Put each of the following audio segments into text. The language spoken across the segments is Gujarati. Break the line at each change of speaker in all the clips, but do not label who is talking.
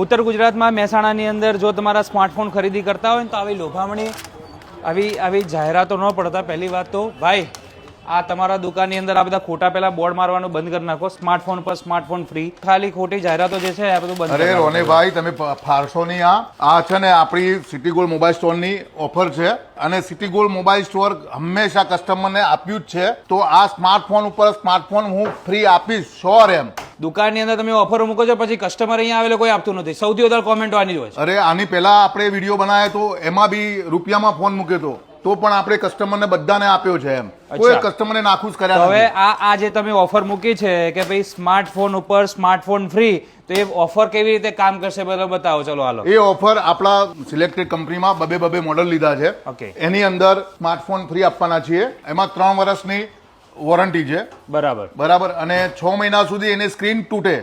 ઉત્તર ગુજરાતમાં મહેસાણાની અંદર જો તમારા સ્માર્ટફોન ખરીદી કરતા હોય ને તો આવી લોભામણી આવી જાહેરાતો ન પડતા. પહેલી વાત તો ભાઈ આ તમારા દુકાનની અંદર આ બધા ખોટા પેલા બોર્ડ મારવાનું બંધ કરી નાખો. સ્માર્ટફોન પર સ્માર્ટફોન ફ્રી, ખાલી ખોટી જાહેરાતો જે છે આ બધું બંધ.
અરે રોનેભાઈ તમે ફારશો નહીં. આ છે ને આપણી સિટી ગોલ્ડ મોબાઈલ સ્ટોરની ઓફર છે અને સિટી ગોલ્ડ મોબાઈલ સ્ટોર હંમેશા કસ્ટમરને આપ્યું જ છે. તો આ સ્માર્ટફોન ઉપર સ્માર્ટફોન હું ફ્રી આપીશ શ્યોર એમ.
દુકાનની અંદર તમે ઓફરો મૂકો છો પછી કસ્ટમર અહીંયા આવેલો કોઈ આપતું નથી. સૌથી વધારે કોમેન્ટ આની હોય છે.
અરે આની પહેલા આપણે વિડીયો બનાવ્યો તો એમાં બી રૂપિયામાં ફોન મૂક્યો તો પણ આપણે કસ્ટમરને બધાને આપ્યો છે એમ. કોઈ કસ્ટમરને નાખું જ કર્યા
હવે આ જે તમે ઓફર મૂકી છે કે ભાઈ સ્માર્ટફોન ઉપર સ્માર્ટફોન ફ્રી, તો એ ઓફર કેવી રીતે કામ કરશે બતાવો. ચલો હાલો.
એ ઓફર આપણા સિલેક્ટેડ કંપનીમાં બબે મોડલ લીધા છે.
ઓકે.
એની અંદર સ્માર્ટફોન ફ્રી આપવાના છીએ. એમાં 3 વર્ષની વોરંટી છે. બરાબર. અને 6 મહિના સુધી એની સ્ક્રીન તૂટે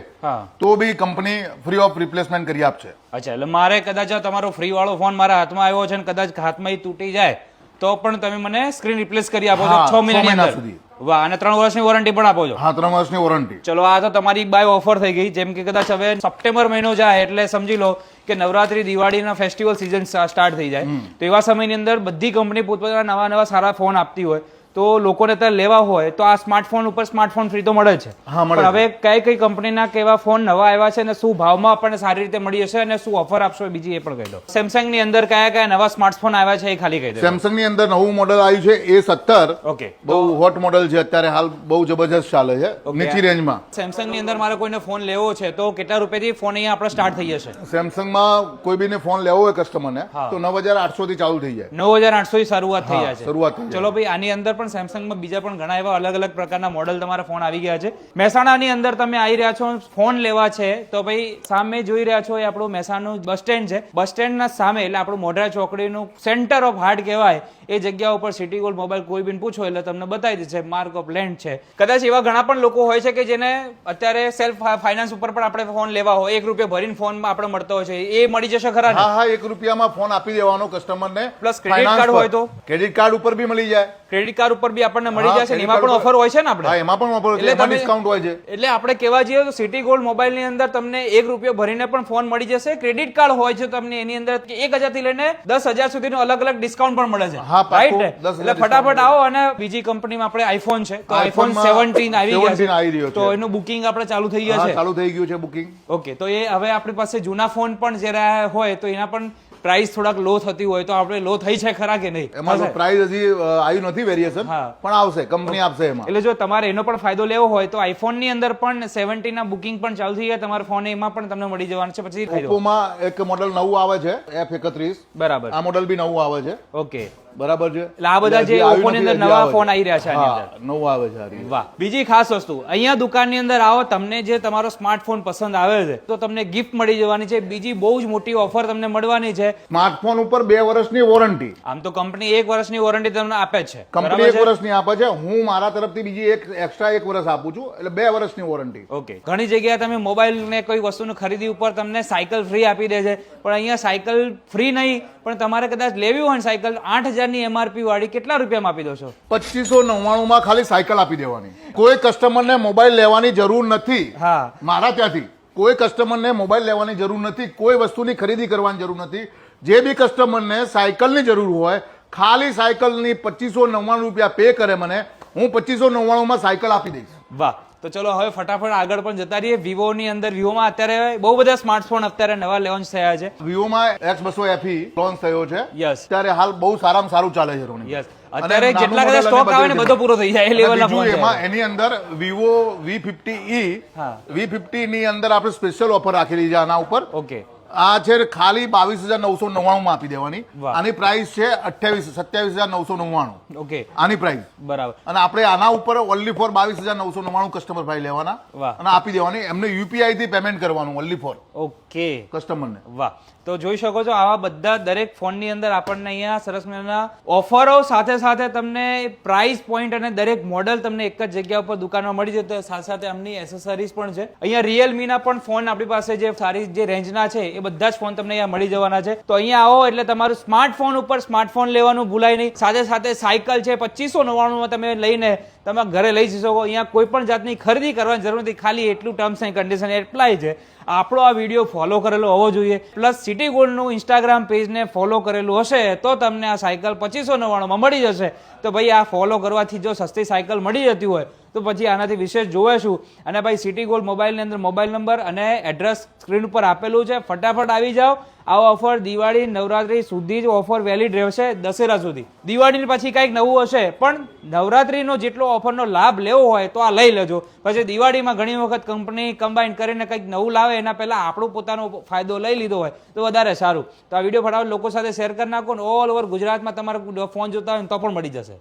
તો બી કંપની ફ્રી ઓફ રિપ્લેસમેન્ટ કરી આપશે.
અચ્છા, એટલે મારે કદાચ તમારો ફ્રી વાળો ફોન મારા હાથમાં આવ્યો છે ને કદાચ હાથમાં તૂટી જાય તો પણ તમે મને સ્ક્રીન રિપ્લેસ કરી આપો છો 6 મહિના સુધી. વાહ. અને 3 વર્ષની વોરંટી પણ આપો છો.
હા, 3 વર્ષની વોરંટી.
ચલો, આ તો તમારી બાય ઓફર થઈ ગઈ. જેમ કે કદાચ હવે સપ્ટેમ્બર મહિનો જાય એટલે સમજી લો કે નવરાત્રી દિવાળીના ફેસ્ટિવલ સિઝન સ્ટાર્ટ થઈ જાય. તો એવા સમયની અંદર બધી કંપની પોતપોતાના નવા સારા ફોન આપતી હોય તો લોકોને ત્યાં લેવા હોય તો આ સ્માર્ટફોન ઉપર સ્માર્ટફોન ફ્રી તો મળે છે. પણ હવે કઈ કંપનીના કેવા ફોન નવા આવ્યા છે અને શું ભાવમાં આપણને સારી રીતે મળી જશે અને શું ઓફર આપશો બીજી એ પણ કહી દો. સેમસંગ ની અંદર કયા નવા સ્માર્ટફોન આવ્યા છે એ ખાલી કહી દો.
સેમસંગ ની અંદર નવું મોડલ આવ્યું છે A17.
ઓકે.
બહુ હોટ મોડલ છે અત્યારે, હાલ બહુ જબરજસ્ત ચાલે છે નીચી રેન્જમાં.
સેમસંગ ની અંદર મારે કોઈને ફોન લેવો છે તો કેટલા રૂપિયાથી ફોન અહીંયા આપણે સ્ટાર્ટ થઈ જશે?
સેમસંગમાં કોઈ બીને ફોન લેવો હોય કસ્ટમરને તો 9800 થી ચાલુ થઈ જાય.
9800 થી શરૂઆત થઈ જાય છે.
શરૂઆત. ચલો
ભાઈ, આની અંદર પણ સેમસંગમાં બીજા પણ ઘણા એવા અલગ અલગ પ્રકારના મોડલ તમારા ફોન આવી ગયા છે. મહેસાણાની અંદર તમે આવી રહ્યા છો ફોન લેવા છે તો ભાઈ સામે જોઈ રહ્યા છો એ આપણું મહેસાણાનું બસ સ્ટેન્ડ છે. બસ સ્ટેન્ડના સામે એટલે આપણું મોઢરા ચોકડીનું સેન્ટર ઓફ હાર્ટ કહેવાય એ જગ્યા ઉપર સિટી ગોલ્ડ મોબાઈલ કોઈ બી પૂછો એટલે તમને બતાવી દેશે. માર્ક ઓફ લેન્ડ છે. કદાચ એવા ઘણા પણ લોકો હોય છે કે જેને અત્યારે સેલ્ફ ફાઇનાન્સ ઉપર પણ આપણે ફોન લેવા હોય, 1 રૂપિયા ભરીને ફોનમાં આપણે મળતો હોય છે, એ મળી જશે ખરા?
હા, 1 રૂપિયામાં ફોન આપી દેવાનો કસ્ટમરને.
પ્લસ ક્રેડિટ કાર્ડ હોય તો
ક્રેડિટ કાર્ડ ઉપર બી મળી જાય.
ક્રેડિટ કાર્ડ ઉપર બી આપણને મળી જશે. એમાં પણ ઓફર હોય છે ને આપણે?
હા, એમાં પણ ઓફર હોય છે, એમાં ડિસ્કાઉન્ટ હોય છે.
એટલે આપણે કહેવા જઈએ તો સિટી ગોલ્ડ મોબાઈલ ની અંદર તમને 1 રૂપિયો ભરીને પણ ફોન મળી જશે. ક્રેડિટ કાર્ડ હોય છે તમને એની અંદર 1000 થી લઈને 10,000 સુધીનું અલગ અલગ ડિસ્કાઉન્ટ પણ મળે છે. રાઈટ. એટલે ફટાફટ આવો. અને બીજી કંપનીમાં આપણે આઈફોન છે તો આઈફોન 17 આવી ગયા છે તો એનું બુકિંગ આપણે ચાલુ થઈ ગયા છે.
ચાલુ થઈ ગયું છે બુકિંગ.
ઓકે. તો એ હવે આપણી પાસે જૂના ફોન પણ જ્યારે હોય તો એના પણ પ્રાઇસ થોડાક લો થતી હોય તો આપણે લો થઈ છે ખરા કે નહીં?
એમાં તો પ્રાઇસ હજી આવ્યું નથી વેરિએશન, પણ આવશે, કંપની આપશે એમાં.
એટલે જો તમારે એનો પણ ફાયદો લેવો હોય તો આઈફોન ની અંદર પણ 17 ના બુકિંગ પણ ચાલુ થઈ ગયા તમારા ફોન, એમાં પણ તમને મળી જવાનું છે. પછી
ઓપ્પોમાં એક મોડલ નવું આવે છે F31.
બરાબર.
આ મોડલ બી નવું આવે છે.
ઓકે.
બરાબર છે.
એટલે આ બધા જે ઓપ્પો ની અંદર નવા ફોન આવી રહ્યા છે આની અંદર.
નવું આવે છે.
વાહ. બીજી ખાસ વસ્તુ, અહીંયા દુકાનની અંદર આવો, તમને જે તમારો સ્માર્ટફોન પસંદ આવે છે તો તમને ગિફ્ટ મળી જવાની છે. બીજી બહુ જ મોટી ઓફર તમને મળવાની છે.
સ્માર્ટફોન ઉપર 2 વર્ષની વોરંટી.
આમ તો કંપની 1 વર્ષની વોરંટી તમને આપે છે.
કંપની 1 વર્ષની આપે છે. હું મારા તરફથી બીજી એક્સ્ટ્રા 1 વર્ષ આપું છું, એટલે 2 વર્ષની વોરંટી.
ઓકે. ઘણી જગ્યાએ તમે મોબાઈલ ને કોઈ વસ્તુની ખરીદી ઉપર તમને સાયકલ ફ્રી આપી દે છે, પણ અહીંયા સાયકલ ફ્રી નહીં, પણ તમારે કદાચ લેવી હોય ને સાયકલ 8000 ની MRP વાળી કેટલા રૂપિયામાં આપી દો છો?
2599 માં ખાલી સાયકલ આપી દેવાની. કોઈ કસ્ટમરને મોબાઈલ લેવાની જરૂર નથી.
હા,
મારા ત્યાંથી કોઈ કસ્ટમરને મોબાઈલ લેવાની જરૂર નથી, કોઈ વસ્તુની ખરીદી કરવાની જરૂર નથી. જે બી કસ્ટમરને સાયકલની જરૂર હોય ખાલી સાયકલની 2599 રૂપિયા પે કરે મને, હું 2599 માં સાયકલ આપી દઈશ.
વાહ. તો ચલો હવે ફટાફટ આગળ પણ જતા રહીએ. વિવોની અંદર વિવોમાં અત્યારે બહુ બધા સ્માર્ટફોન અત્યારે નવા લોન્ચ થયા છે.
વિવોમાં X200 FE લોન્ચ થયો છે.
યસ.
અત્યારે હાલ બહુ સારામાં સારું ચાલે છે રોની.
યસ. અત્યારે જેટલા બધા સ્ટોક આવે ને બધો પૂરો થઈ જાય એ લેવલના ફોન છે.
એમાં એની અંદર વિવો V50e V50 ની અંદર આપણે સ્પેશિયલ ઓફર રાખેલી છે આના ઉપર.
ઓકે.
આ છે ખાલી 22,999 માં આપી દેવાની. આની પ્રાઇસ છે 27,999.
ઓકે.
આની પ્રાઇસ
બરાબર.
અને આપણે આના ઉપર ઓનલી ફોર 22,999 કસ્ટમર પ્રાઇસ લેવાના અને આપી દેવાની. એમને UPI થી પેમેન્ટ કરવાનું ઓનલી ફોર.
ઓકે.
કસ્ટમરને.
વાહ. તો જોઈ શકો છો આવા બધા દરેક ફોન ની અંદર આપણને અહીંયા સરસ મજાના ઓફરો સાથે સાથે તમને પ્રાઇસ પોઈન્ટ અને દરેક મોડલ તમને એક જ જગ્યા ઉપર દુકાનમાં મળી જશે. સાથે સાથે એમની એસેસરીઝ પણ છે. અહીંયા Realme ના પણ ફોન આપણી પાસે જે સારી જે રેન્જના છે એ બધા જ ફોન તમને અહીંયા મળી જવાના છે. તો અહીંયા આવો એટલે તમારું સ્માર્ટફોન ઉપર સ્માર્ટફોન લેવાનું ભૂલાય નહીં. સાથે સાથે સાયકલ છે 2599 માં તમે લઈને તમે ઘરે લઈ જઈ શકો. અહીંયા કોઈ પણ જાતની ખરીદી કરવાની જરૂર નથી. ખાલી એટલું ટર્મ્સ એન્ડ કન્ડિશન એપ્લાય છે. આપણો આ વિડીયો ફોલો કરેલો હોવો જોઈએ, પ્લસ સિટી ગોલ્ડનું ઇન્સ્ટાગ્રામ પેજને ફોલો કરેલું હશે તો તમને આ સાયકલ 2599 મળી જશે. તો ભાઈ આ ફોલો કરવાથી જો સસ્તી સાયકલ મળી જતી હોય તો પછી આનાથી વિશેષ જોવે શું. અને ભાઈ સિટી ગોલ્ડ મોબાઈલની અંદર મોબાઈલ નંબર અને એડ્રેસ સ્ક્રીન ઉપર આપેલું છે, ફટાફટ આવી જાઓ. આ ઓફર દિવાળી નવરાત્રી સુધી જ ઓફર વેલિડ રહેશે, દશેરા સુધી. દિવાળી પછી કંઈક નવું હશે, પણ નવરાત્રીનો જેટલો ઓફરનો લાભ લેવો હોય તો આ લઈ લેજો. પછી દિવાળીમાં ઘણી વખત કંપની કમ્બાઈન કરીને કંઈક નવું લાવે એના પહેલા આપણો પોતાનો ફાયદો લઈ લીધો હોય તો વધારે સારું. તો આ વિડીયો ફટાફટ લોકો સાથે શેર કરી નાખો. ઓલ ઓવર ગુજરાતમાં તમારે ફોન જોતા હોય તો પણ મળી જશે.